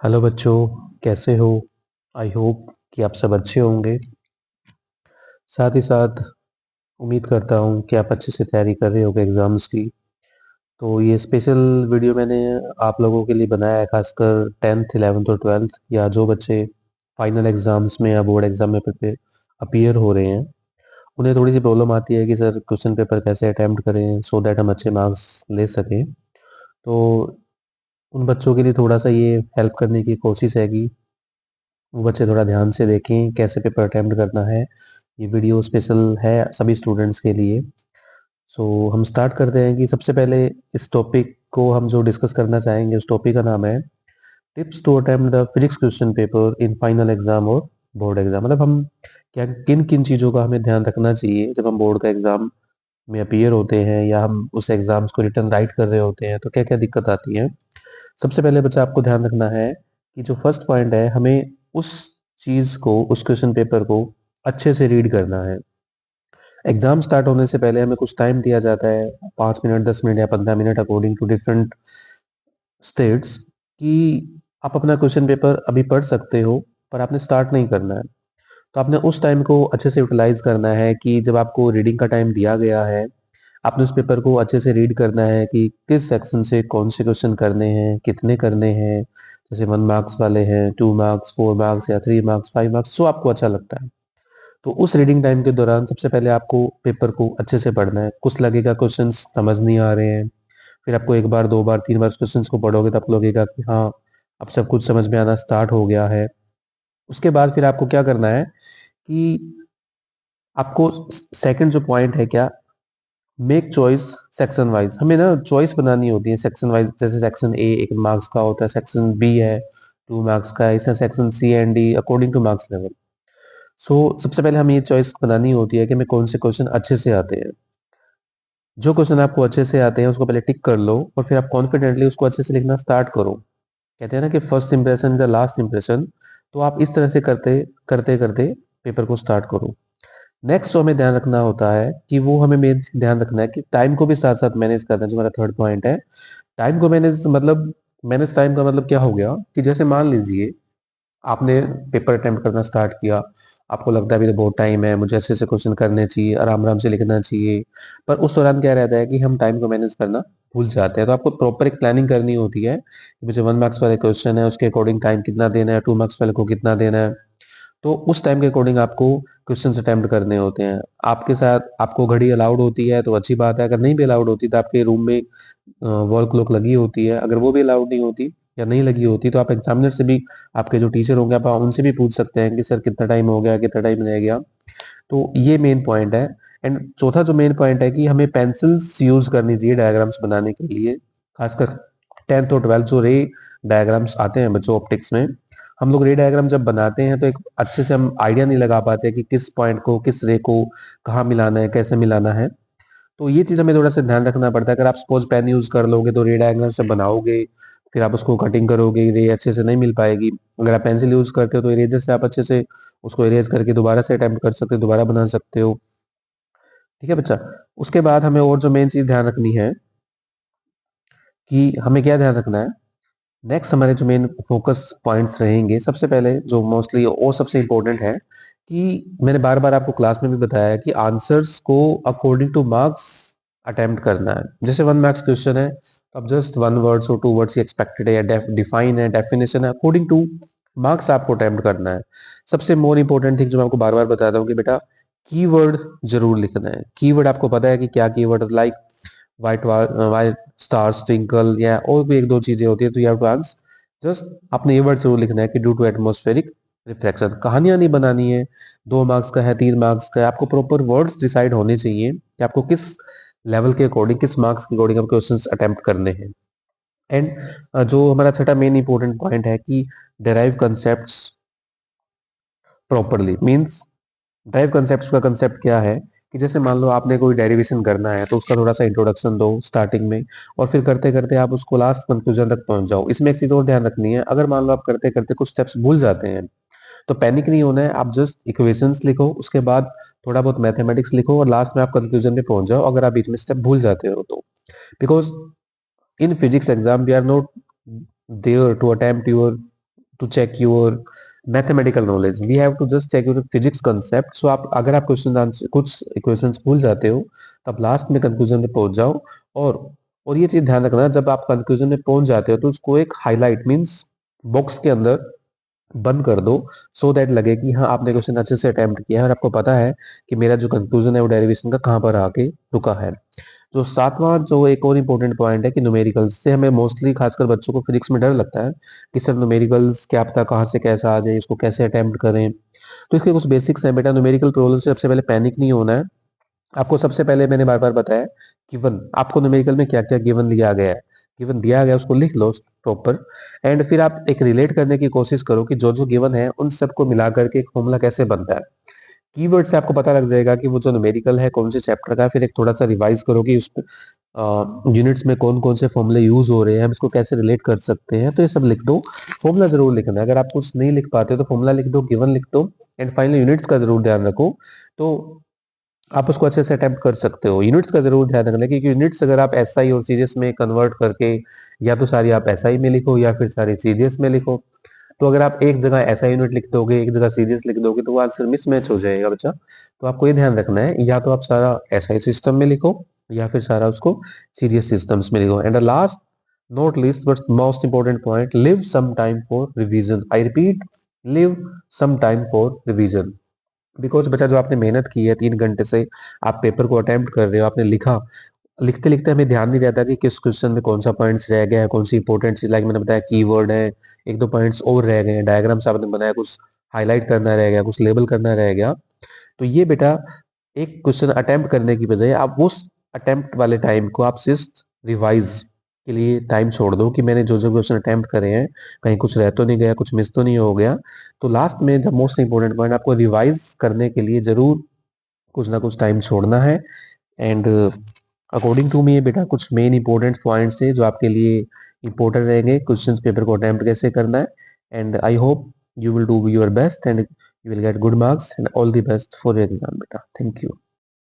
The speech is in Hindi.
हेलो बच्चों, कैसे हो? आई होप कि आप सब अच्छे होंगे। साथ ही साथ उम्मीद करता हूँ कि आप अच्छे से तैयारी कर रहे होगे एग्ज़ाम्स की। तो ये स्पेशल वीडियो मैंने आप लोगों के लिए बनाया है, खासकर 10th 11th और 12th या जो बच्चे फाइनल एग्ज़ाम्स में या बोर्ड एग्ज़ाम में प्रिपेयर अपीयर हो रहे हैं। उन्हें थोड़ी सी प्रॉब्लम आती है कि सर क्वेश्चन पेपर कैसे अटैम्प्ट करें सो दैट हम अच्छे मार्क्स ले सकें। तो उन बच्चों के लिए थोड़ा सा ये हेल्प करने की कोशिश है कि वो बच्चे थोड़ा ध्यान से देखें कैसे पेपर अटेम्प्ट करना है। ये वीडियो स्पेशल है सभी स्टूडेंट्स के लिए। सो हम स्टार्ट करते हैं कि सबसे पहले इस टॉपिक को हम जो डिस्कस करना चाहेंगे उस टॉपिक का नाम है tips to attempt the physics question paper in final exam और बोर्ड एग्जाम। मतलब हम क्या किन किन चीज़ों का हमें ध्यान रखना चाहिए जब हम बोर्ड का एग्जाम में अपीयर होते हैं या हम उस एग्जाम्स को रिटर्न राइट कर रहे होते हैं, तो क्या क्या दिक्कत आती है। सबसे पहले बच्चा आपको ध्यान रखना है कि जो फर्स्ट पॉइंट है, हमें उस चीज को, उस क्वेश्चन पेपर को अच्छे से रीड करना है। एग्जाम स्टार्ट होने से पहले हमें कुछ टाइम दिया जाता है, 5 मिनट 10 मिनट या 15 minute according to different states, कि आप अपना क्वेश्चन पेपर अभी पढ़ सकते हो पर आपने स्टार्ट नहीं करना है। तो आपने उस टाइम को अच्छे से यूटिलाइज करना है कि जब आपको रीडिंग का टाइम दिया गया है, आपने उस पेपर को अच्छे से रीड करना है कि किस सेक्शन से कौन से क्वेश्चन करने हैं, कितने करने हैं। जैसे 1 मार्क्स वाले हैं, 2 मार्क्स, 4 मार्क्स या 3 मार्क्स, 5 मार्क्स, जो आपको अच्छा लगता है। तो उस रीडिंग टाइम के दौरान सबसे पहले आपको पेपर को अच्छे से पढ़ना है। कुछ लगेगा क्वेश्चन समझ नहीं आ रहे हैं, फिर आपको एक बार, दो बार, 3 बार क्वेश्चन को पढ़ोगे तो आपको लगेगा कि हाँ, अब सब कुछ समझ में आना स्टार्ट हो गया है। उसके बाद फिर आपको क्या करना है कि आपको सेकंड जो पॉइंट है, क्या, मेक चॉइस सेक्शन वाइज। हमें ना चॉइस बनानी होती है सेक्शन वाइज। जैसे सेक्शन ए 1 मार्क्स का होता है, सेक्शन बी है 2 मार्क्स का, ऐसा section C and D according to marks level. So सबसे पहले हमें ये चॉइस बनानी होती है कि हमें कौन से क्वेश्चन अच्छे से आते हैं। जो क्वेश्चन आपको अच्छे से आते हैं उसको पहले टिक कर लो और फिर आप कॉन्फिडेंटली उसको अच्छे से लिखना स्टार्ट करो। कहते हैं ना कि first impression the last impression. तो आप इस तरह से करते करते करते पेपर को स्टार्ट करो। नेक्स्ट जो हमें ध्यान रखना होता है कि वो हमें मेन ध्यान रखना है कि टाइम को भी साथ साथ मैनेज करना है, जो हमारा थर्ड पॉइंट है। टाइम को मैनेज मतलब, मैनेज टाइम का मतलब क्या हो गया कि जैसे मान लीजिए आपने पेपर अटेम्प्ट करना स्टार्ट किया, आपको लगता है अभी तो बहुत टाइम है, मुझे अच्छे से क्वेश्चन करने चाहिए, आराम आराम से लिखना चाहिए। पर उस दौरान क्या रहता है कि हम टाइम को मैनेज करना भूल जाते हैं। तो आपको प्रॉपर एक प्लानिंग करनी होती है कि मुझे 1 मार्क्स वाले क्वेश्चन है उसके अकॉर्डिंग टाइम कितना देना है, 2 मार्क्स वाले को कितना देना है। तो उस टाइम के अकॉर्डिंग आपको क्वेश्चन अटेम्प्ट करने होते हैं। आपके साथ आपको घड़ी अलाउड होती है तो अच्छी बात है, अगर नहीं भी अलाउड होती तो आपके रूम में वॉल क्लॉक लगी होती है, अगर वो भी अलाउड नहीं होती या नहीं लगी होती तो आप एग्जामिनर से भी, आपके जो टीचर होंगे, आप उनसे भी पूछ सकते हैं कि सर कितना टाइम हो गया, कितना टाइम रह गया। तो ये मेन पॉइंट है। एंड चौथा जो मेन पॉइंट है कि हमें पेंसिल्स यूज करनी चाहिए डायग्राम्स बनाने के लिए। खासकर 10th और 12th जो रे डायग्राम्स आते हैं बच्चों ऑप्टिक्स में, हम लोग रे डायग्राम जब बनाते हैं तो एक अच्छे से हम आइडिया नहीं लगा पाते कि किस पॉइंट को, किस रे को कहाँ मिलाना है, कैसे मिलाना है। तो ये चीज हमें थोड़ा सा ध्यान रखना पड़ता है। अगर आप सपोज पेन यूज कर लोगे तो रे डायग्राम से बनाओगे, फिर आप उसको कटिंग करोगे, रे अच्छे से नहीं मिल पाएगी। अगर आप पेंसिल यूज करते हो तो इरेजर से आप अच्छे से उसको इरेज करके दोबारा से अटेम्प्ट कर सकते हो, दोबारा बना सकते हो। ठीक है बच्चा। उसके बाद हमें और जो मेन चीज ध्यान रखनी है कि हमें क्या ध्यान रखना है। नेक्स्ट हमारे जो मेन फोकस पॉइंट्स रहेंगे, सबसे पहले जो मोस्टली और सबसे इंपॉर्टेंट है कि मैंने बार बार आपको क्लास में भी बताया है कि आंसर्स को अकॉर्डिंग टू मार्क्स अटेम्प्ट करना है। जैसे 1 मार्क्स क्वेश्चन है तो अब जस्ट 1 वर्ड्स और 2 वर्ड्स ही एक्सपेक्टेड है या डिफाइन है, डेफिनेशन है, अकॉर्डिंग टू मार्क्स आपको अटेम्प्ट करना है। सबसे मोर इंपॉर्टेंट थिंग जो मैं आपको बार बार बताता हूँ कि बेटा कीवर्ड जरूर लिखना है। कीवर्ड आपको पता है कि क्या keyword, like white white stars twinkle या और भी एक दो चीजें होती है, तो you have to answer just. आपने ये वर्ड जरूर लिखना है कि ड्यू टू एटमॉस्फेरिक रिफ्लेक्शन। कहानियां नहीं बनानी है, 2 मार्क्स का है, 3 मार्क्स का है, आपको प्रॉपर वर्ड्स डिसाइड होने चाहिए कि आपको किस लेवल के अकॉर्डिंग, किस मार्क्स के अकॉर्डिंग आप क्वेश्चंस अटेम्प्ट करने हैं। एंड जो हमारा छठा मेन इंपॉर्टेंट पॉइंट है कि derive concepts properly. Means drive concept का कंसेप्ट क्या है कि जैसे मान लो आपने कोई डेरिवेशन करना है तो उसका थोड़ा सा इंट्रोडक्शन दो स्टार्टिंग में, और फिर करते करते आप उसको लास्ट कंक्लूजन तक पहुंच जाओ। इसमें एक चीज और ध्यान रखनी है, अगर मान लो आप करते करते कुछ स्टेप्स भूल जाते हैं तो पैनिक नहीं होना है। आप जस्ट इक्वेशंस लिखो, उसके बाद थोड़ा बहुत मैथमेटिक्स लिखो और लास्ट में आप कंक्लूजन पे पहुंच जाओ, अगर आप बीच में स्टेप भूल जाते हो तो। Because in physics exam we are not there to attempt your to check your mathematical knowledge. We have to just check your physics concept. So आप अगर आप क्वेश्चन आंसर कुछ इक्वेशंस भूल जाते हो तब लास्ट में कंक्लूजन में पहुंच जाओ। और और ये चीज ध्यान रखना, जब आप कंक्लूजन में पहुंच जाते हो तो उसको एक हाईलाइट मींस बॉक्स के अंदर बंद कर दो, सो दैट लगे कि हाँ आपने क्वेश्चन अच्छे से अटेम्प्ट किया है और आपको पता है कि मेरा जो कंक्लूजन है वो डेरिवेशन का कहाँ पर आके रुका है। जो सातवां जो एक और इम्पोर्टेंट पॉइंट है कि न्यूमेरिकल्स से हमें मोस्टली खासकर बच्चों को फिजिक्स में डर लगता है कि सर न्यूमेरिकल्स क्या पता कहाँ से कैसा आ जाए, इसको कैसे अटेम्प्ट करें। तो इसके कुछ बेसिक्स हैं बेटा। न्यूमेरिकल प्रॉब्लम से सबसे पहले पैनिक नहीं होना है। आपको सबसे पहले मैंने बार बार बताया गिवन, आपको न्यूमेरिकल में क्या क्या गिवन लिया गया है, गिवन दिया गया उसको लिख लो प्रॉपर। एंड फिर आप एक रिलेट करने की कोशिश करो कि जो जो गिवन है उन सबको मिला करके एक फॉर्मूला कैसे बनता है। कीवर्ड से आपको पता लग जाएगा कि वो जो न्यूमेरिकल है कौन से चैप्टर का है। फिर एक थोड़ा सा रिवाइज करो कि उस यूनिट्स में कौन कौन से फॉर्मूले यूज हो रहे हैं, हम इसको कैसे रिलेट कर सकते हैं। तो ये सब लिख दो। फॉर्मूला जरूर लिखना है, अगर आप कुछ नहीं लिख पाते हो तो फॉर्मूला लिख दो, गिवन लिख दो। एंड फाइनली यूनिट्स का जरूर ध्यान रखो, तो आप उसको अच्छे से अटेम्प्ट कर सकते हो। यूनिट्स का जरूर ध्यान रखना, क्योंकि यूनिट्स अगर आप एसआई और सीजीएस में कन्वर्ट करके या तो सारी आप एसआई में लिखो या फिर सारी सीजीएस में लिखो, तो अगर आप एक जगह एसआई यूनिट लिख दोगे एक जगह सीजीएस लिख दोगे तो वो आंसर मिसमैच हो जाएगा बच्चा। तो आपको ये ध्यान रखना है, या तो आप सारा एसआई सिस्टम में लिखो या फिर सारा उसको सीजीएस सिस्टम्स में लिखो। And last not least but most important point, leave some time for revision. I repeat, leave some time for revision. Because बच्चा जो आपने मेहनत की है 3 घंटे से आप पेपर को अटेम्प्ट कर रहे हो, आपने लिखा, लिखते लिखते हमें ध्यान नहीं रहता कि किस क्वेश्चन में कौन सा पॉइंट्स रह गया है, कौन सी इंपॉर्टेंट चीज, लाइक मैंने बताया कीवर्ड है, एक दो पॉइंट्स और रह गए हैं, डायग्राम्स आपने बनाया, कुछ हाईलाइट करना रह गया, कुछ लेबल करना रह गया। तो ये बेटा एक क्वेश्चन अटेम्प्ट करने की बजाय आप उस अटेम्प्ट वाले टाइम को आप सिर्फ रिवाइज के लिए टाइम छोड़ दो कि मैंने जो जो क्वेश्चन अटेम्प्ट करे हैं कहीं कुछ रह तो नहीं गया, कुछ मिस तो नहीं हो गया। तो लास्ट में द मोस्ट इंपॉर्टेंट पॉइंट, आपको रिवाइज करने के लिए जरूर कुछ ना कुछ टाइम छोड़ना है। एंड अकॉर्डिंग टू मी ये बेटा कुछ मेन इंपॉर्टेंट पॉइंट्स है जो आपके लिए इंपॉर्टेंट रहेंगे क्वेश्चन पेपर को अटेम्प्ट कैसे करना है। And I hope you will do your best and you will get good marks and all the best for your exam बेटा। Thank you.